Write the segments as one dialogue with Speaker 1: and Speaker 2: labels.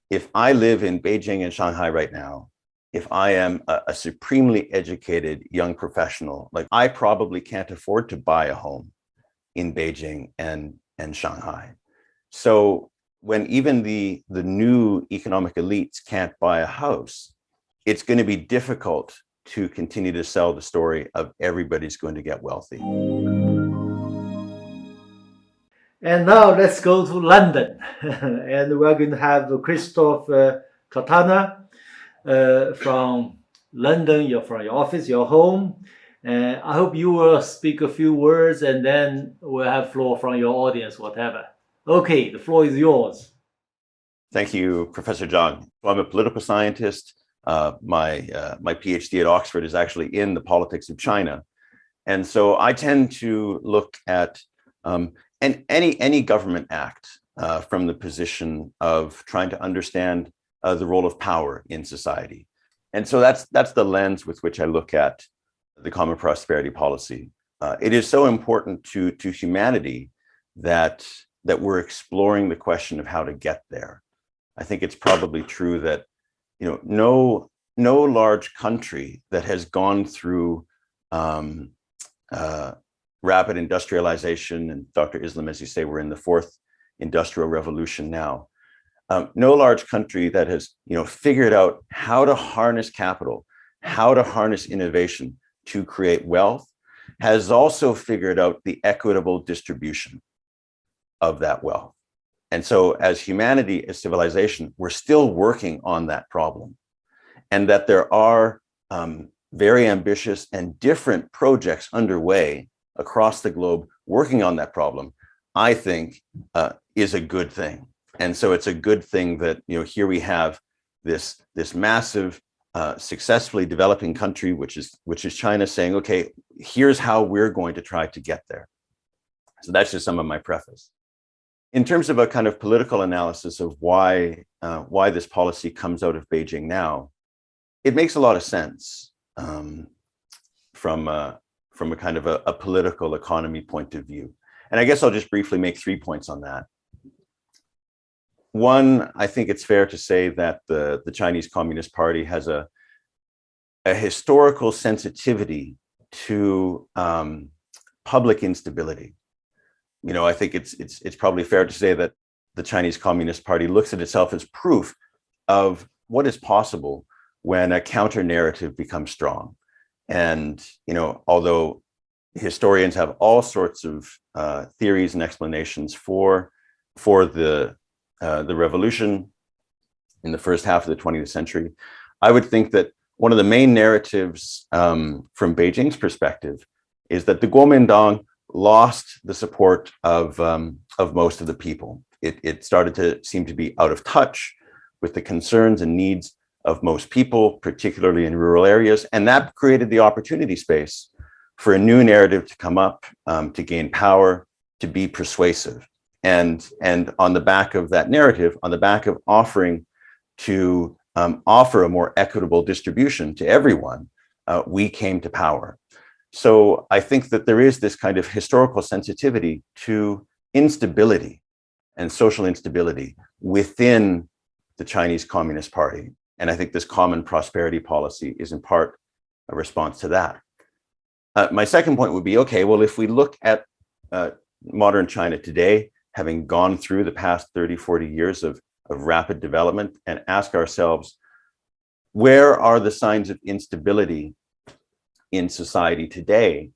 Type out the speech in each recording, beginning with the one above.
Speaker 1: if I live in Beijing and Shanghai right now, if I am a supremely educated young professional, like I probably can't afford to buy a home in Beijing and Shanghai. So when even the new economic elites can't buy a house, it's going to be difficult to continue to sell the story of everybody's going to get wealthy.
Speaker 2: And now let's go to London. And we're going to have Christoph Katana from London, from your office, your home. I hope you will speak a few words and then we'll have floor from your audience, whatever. Okay, the floor is yours.
Speaker 1: Thank you, Professor Zhang. I'm a political scientist. My PhD at Oxford is actually in the politics of China. And so I tend to look at any government act from the position of trying to understand the role of power in society. And so that's the lens with which I look at the Common Prosperity Policy. It is so important to humanity that we're exploring the question of how to get there. I think it's probably true that no large country that has gone through rapid industrialization, and Dr. Islam, as you say, we're in the fourth industrial revolution now. No large country that has figured out how to harness capital, how to harness innovation to create wealth, has also figured out the equitable distribution of that wealth. And so as humanity, as civilization, we're still working on that problem. And that there are very ambitious and different projects underway across the globe working on that problem, I think is a good thing. And so it's a good thing that here we have this massive, successfully developing country, which is China, saying, okay, here's how we're going to try to get there. So that's just some of my preface. In terms of a kind of political analysis of why this policy comes out of Beijing now, it makes a lot of sense from a kind of a political economy point of view. And I guess I'll just briefly make 3 points on that. One, I think it's fair to say that the Chinese Communist Party has a historical sensitivity to public instability. I think it's probably fair to say that the Chinese Communist Party looks at itself as proof of what is possible when a counter narrative becomes strong. And although historians have all sorts of theories and explanations for the revolution in the first half of the 20th century, I would think that one of the main narratives from Beijing's perspective is that the Kuomintang lost the support of most of the people. It started to seem to be out of touch with the concerns and needs of most people, particularly in rural areas. And that created the opportunity space for a new narrative to come up, to gain power, to be persuasive. And on the back of that narrative, on the back of offering to offer a more equitable distribution to everyone, we came to power. So I think that there is this kind of historical sensitivity to instability and social instability within the Chinese Communist Party. And I think this Common Prosperity Policy is in part a response to that. My second point would be, okay, well, if we look at modern China today, having gone through the past 30, 40 years of rapid development, and ask ourselves, where are the signs of instability in society today?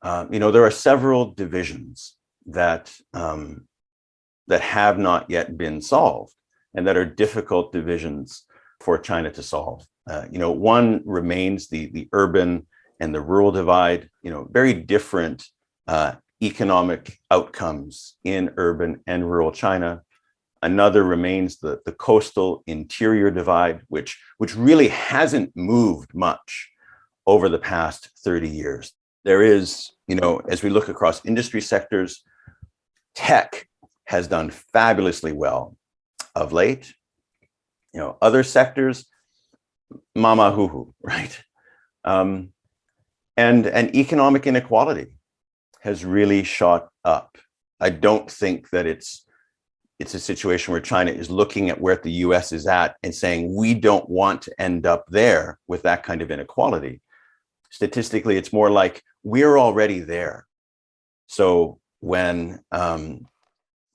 Speaker 1: There are several divisions that have not yet been solved and that are difficult divisions for China to solve. One remains the urban and the rural divide, very different economic outcomes in urban and rural China. Another remains the coastal interior divide, which really hasn't moved much over the past 30 years. There is, as we look across industry sectors, tech has done fabulously well of late. Other sectors, mama hoo-hoo, right? And economic inequality has really shot up. I don't think that it's it's a situation where China is looking at where the US is at and saying, we don't want to end up there with that kind of inequality. Statistically, it's more like we're already there. So when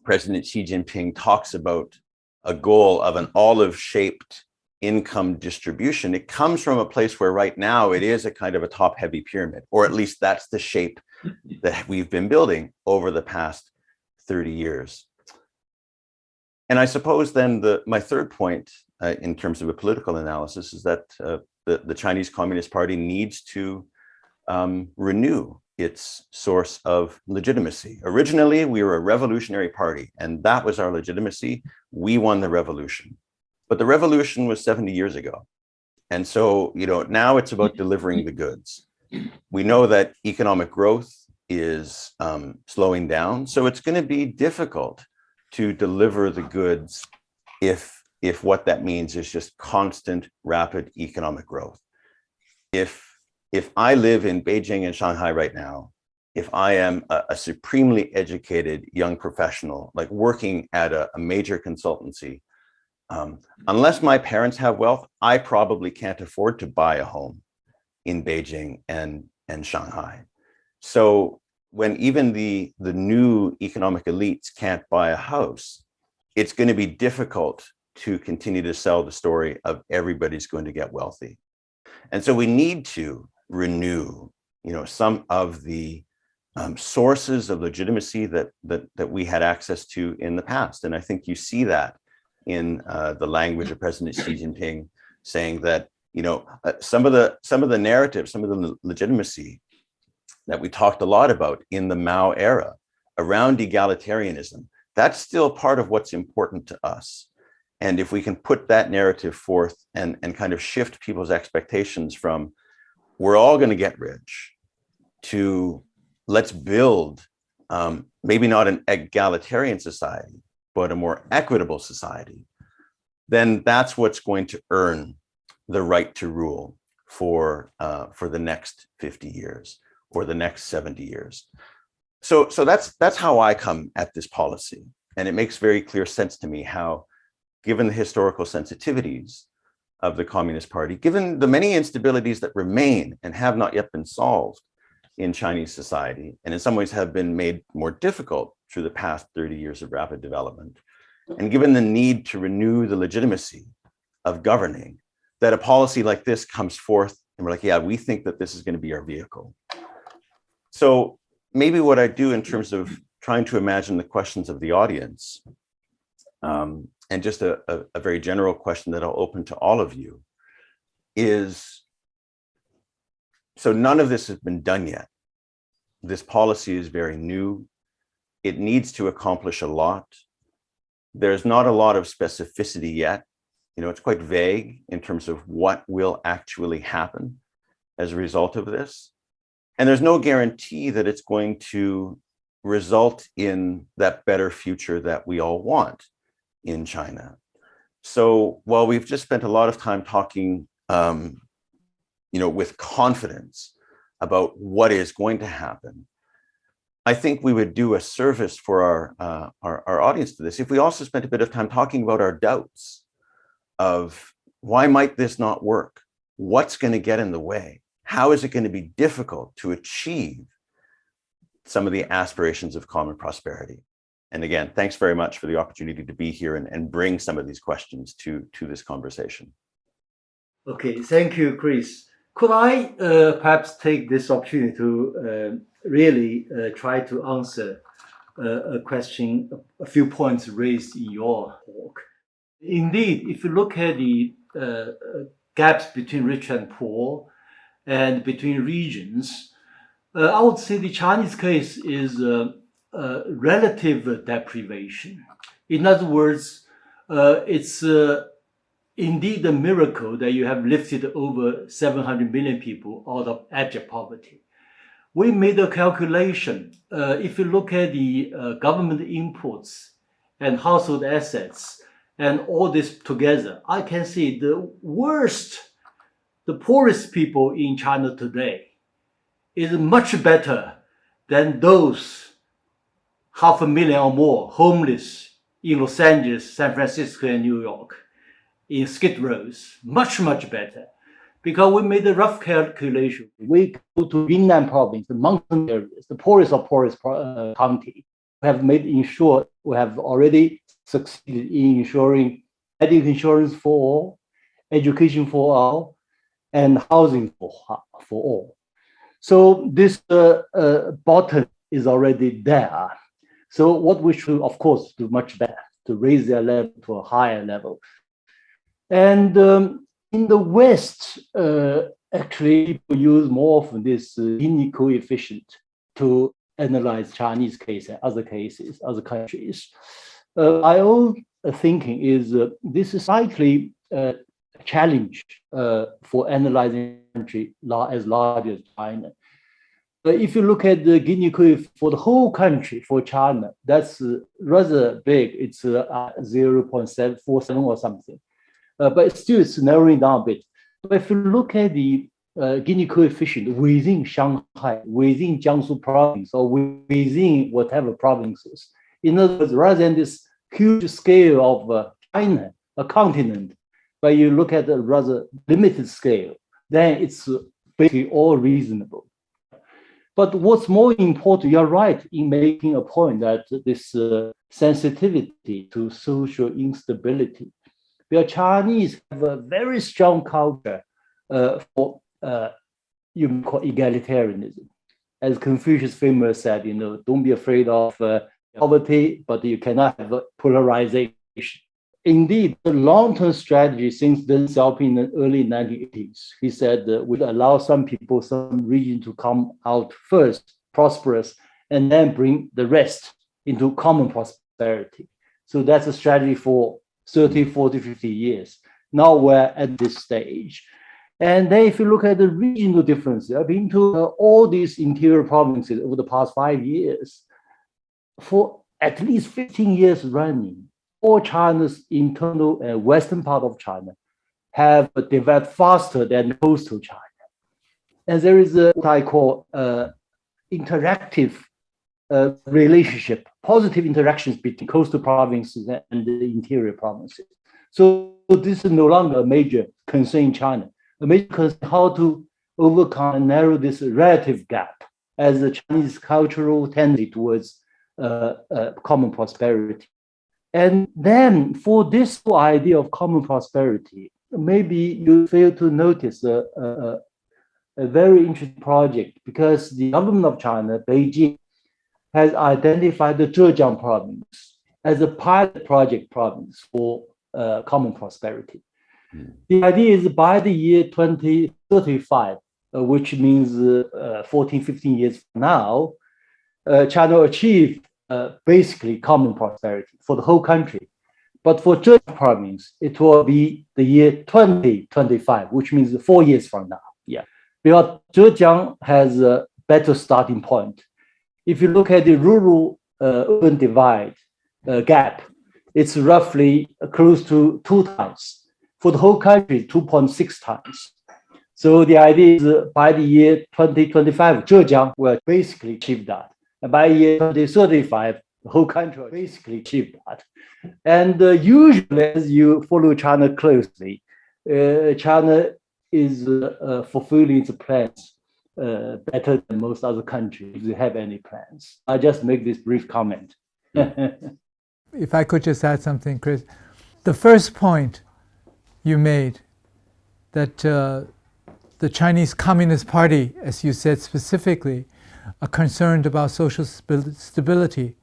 Speaker 1: President Xi Jinping talks about a goal of an olive-shaped income distribution, it comes from a place where right now it is a kind of a top-heavy pyramid, or at least that's the shape that we've been building over the past 30 years. And I suppose then my third point in terms of a political analysis is that the Chinese Communist Party needs to renew its source of legitimacy. Originally, we were a revolutionary party, and that was our legitimacy. We won the revolution. But the revolution was 70 years ago. And so, now it's about delivering the goods. We know that economic growth is slowing down. So it's going to be difficult to deliver the goods if what that means is just constant, rapid economic growth. If I live in Beijing and Shanghai right now, if I am a supremely educated young professional, like working at a major consultancy, unless my parents have wealth, I probably can't afford to buy a home in Beijing and Shanghai. So when even the new economic elites can't buy a house, it's going to be difficult to continue to sell the story of everybody's going to get wealthy. And so we need to renew, some of the sources of legitimacy that we had access to in the past. And I think you see that in the language of President Xi Jinping saying that, some of the narrative, some of the legitimacy that we talked a lot about in the Mao era around egalitarianism, that's still part of what's important to us. And if we can put that narrative forth and kind of shift people's expectations from we're all going to get rich to let's build maybe not an egalitarian society, but a more equitable society, then that's what's going to earn the right to rule for the next 50 years or the next 70 years. So that's how I come at this policy. And it makes very clear sense to me how, given the historical sensitivities of the Communist Party, given the many instabilities that remain and have not yet been solved in Chinese society, and in some ways have been made more difficult through the past 30 years of rapid development, and given the need to renew the legitimacy of governing, that a policy like this comes forth and we're like, yeah, we think that this is going to be our vehicle. So maybe what I do in terms of trying to imagine the questions of the audience, and just a very general question that I'll open to all of you is, so none of this has been done yet. This policy is very new. It needs to accomplish a lot. There's not a lot of specificity yet. It's quite vague in terms of what will actually happen as a result of this. And there's no guarantee that it's going to result in that better future that we all want in China. So while we've just spent a lot of time talking, with confidence about what is going to happen, I think we would do a service for our audience to this if we also spent a bit of time talking about our doubts of why might this not work? What's going to get in the way? How is it going to be difficult to achieve some of the aspirations of common prosperity? And again, thanks very much for the opportunity to be here and bring some of these questions to this conversation.
Speaker 2: Okay, thank you, Chris. Could I perhaps take this opportunity to really try to answer a question, a few points raised in your talk? Indeed, if you look at the gaps between rich and poor and between regions, I would say the Chinese case is relative deprivation. In other words, it's indeed a miracle that you have lifted over 700 million people out of abject poverty. We made a calculation. If you look at the government inputs and household assets and all this together, I can see the poorest people in China today is much better than those 500,000 or more homeless in Los Angeles, San Francisco, and New York in skid rows. Much, much better. Because we made a rough calculation. We go to Yunnan province, the mountain areas, the poorest of poorest county. We have already succeeded in ensuring medical insurance for all, education for all, and housing for all. So this bottom is already there. So what we should, of course, do much better to raise their level to a higher level. And in the West, actually, people use more of this Gini coefficient to analyze Chinese cases, other countries. My own thinking is this is likely a challenge for analyzing a country as large as China. If you look at the Gini coefficient for the whole country, for China, that's rather big. It's 0.747 or something. But still, it's narrowing down a bit. But if you look at the Gini coefficient within Shanghai, within Jiangsu province, or within whatever provinces, in other words, rather than this huge scale of China, a continent, but you look at a rather limited scale, then it's basically all reasonable. But what's more important, you're right in making a point that this sensitivity to social instability. Because Chinese have a very strong culture for you call egalitarianism. As Confucius famously said, don't be afraid of poverty, but you cannot have polarization. Indeed, the long-term strategy since Deng Xiaoping in the early 1980s, he said would allow some people, some region to come out first, prosperous, and then bring the rest into common prosperity. So that's a strategy for 30, 40, 50 years. Now we're at this stage. And then if you look at the regional differences, I've been to all these interior provinces over the past 5 years. For at least 15 years running, all China's internal and western part of China have developed faster than coastal China. And there is what I call interactive relationship, positive interactions between coastal provinces and the interior provinces. So this is no longer a major concern in China. A major concern is how to overcome and narrow this relative gap as the Chinese cultural tendency towards common prosperity. And then for this idea of common prosperity, maybe you fail to notice a very interesting project, because the government of China, Beijing, has identified the Zhejiang province as a pilot project province for common prosperity. The idea is by the year 2035, which means 14, 15 years from now, China will achieve basically common prosperity for the whole country. But for Zhejiang province, it will be the year 2025, which means 4 years from now. Yeah, because Zhejiang has a better starting point. If you look at the rural urban divide gap, it's roughly close to 2 times. For the whole country, 2.6 times. So the idea is by the year 2025, Zhejiang will basically achieve that. And by year 2035, the whole country will basically achieve that. And usually, as you follow China closely, China is fulfilling its plans better than most other countries, if they have any plans. I just make this brief comment.
Speaker 3: If I could just add something, Chris. The first point you made, that the Chinese Communist Party, as you said specifically, are concerned about social stability.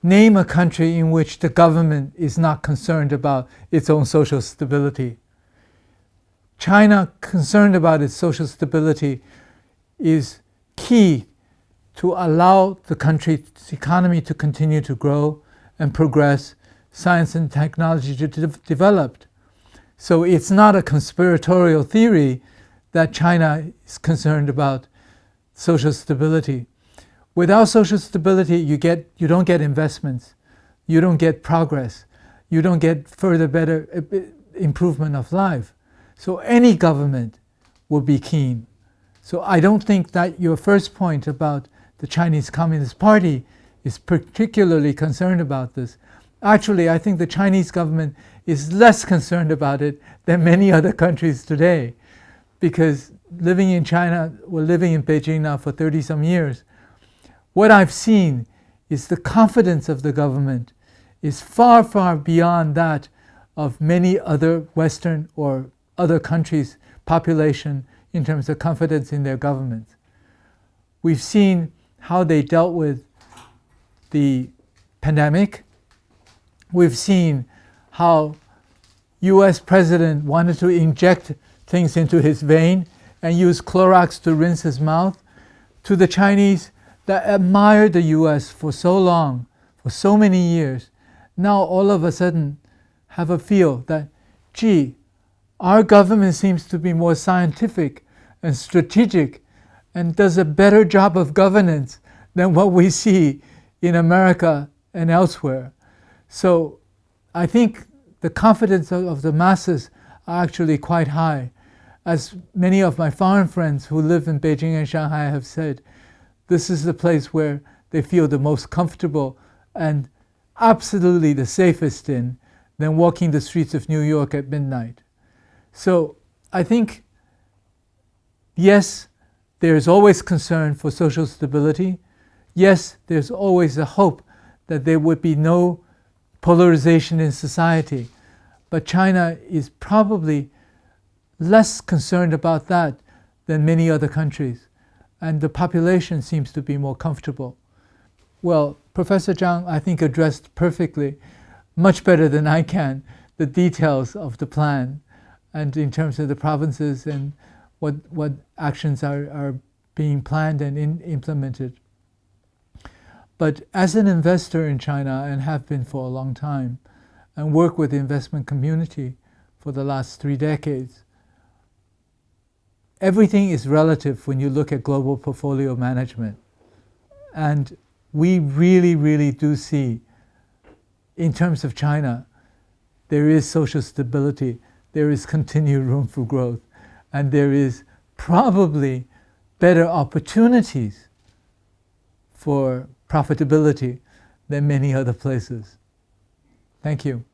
Speaker 3: Name a country in which the government is not concerned about its own social stability. China, concerned about its social stability, is key to allow the country's economy to continue to grow and progress, science and technology to develop. So it's not a conspiratorial theory that China is concerned about social stability. Without social stability, you don't get investments, you don't get progress, you don't get further better improvement of life. So any government will be keen. So I don't think that your first point about the Chinese Communist Party is particularly concerned about this. Actually, I think the Chinese government is less concerned about it than many other countries today, because living in China, we're living in Beijing now for 30 some years. What I've seen is the confidence of the government is far, far beyond that of many other Western or other countries' population in terms of confidence in their government. We've seen how they dealt with the pandemic. We've seen how US president wanted to inject things into his vein and use Clorox to rinse his mouth, to the Chinese that admired the US for so long, for so many years, now all of a sudden have a feel that, gee, our government seems to be more scientific and strategic and does a better job of governance than what we see in America and elsewhere. So I think the confidence of the masses are actually quite high. As many of my foreign friends who live in Beijing and Shanghai have said, this is the place where they feel the most comfortable and absolutely the safest in than walking the streets of New York at midnight. So I think, yes, there's always concern for social stability. Yes, there's always a hope that there would be no polarization in society. But China is probably less concerned about that than many other countries. And the population seems to be more comfortable. Well, Professor Zhang, I think, addressed perfectly, much better than I can, the details of the plan and in terms of the provinces and what actions are being planned and implemented. But as an investor in China, and have been for a long time, and work with the investment community for the last 3 decades, everything is relative when you look at global portfolio management. And we really, really do see, in terms of China, there is social stability, there is continued room for growth, and there is probably better opportunities for profitability than many other places. Thank you.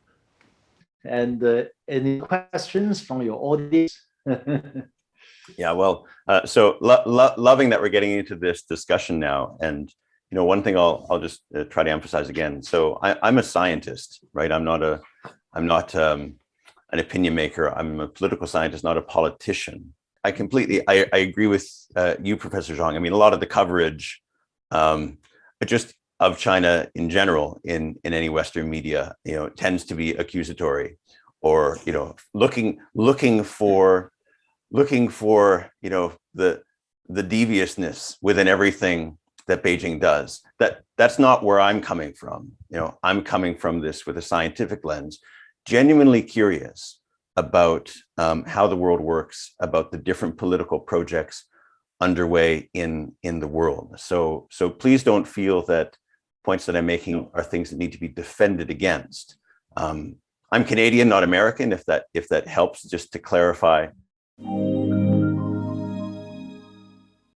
Speaker 2: And any questions from your audience?
Speaker 1: Yeah, well, so loving that we're getting into this discussion now. And, you know, one thing I'll just try to emphasize again. So I'm a scientist, right? I'm not an opinion maker. I'm a political scientist, not a politician. I agree with you, Professor Zhang. I mean, a lot of the coverage just of China in general in any Western media, you know, tends to be accusatory, or, you know, looking for, you know, the deviousness within everything that Beijing does. That's not where I'm coming from. You know, I'm coming from this with a scientific lens, genuinely curious about how the world works, about the different political projects underway in the world. So please don't feel that points that I'm making are things that need to be defended against. I'm Canadian, not American, if that helps, just to clarify.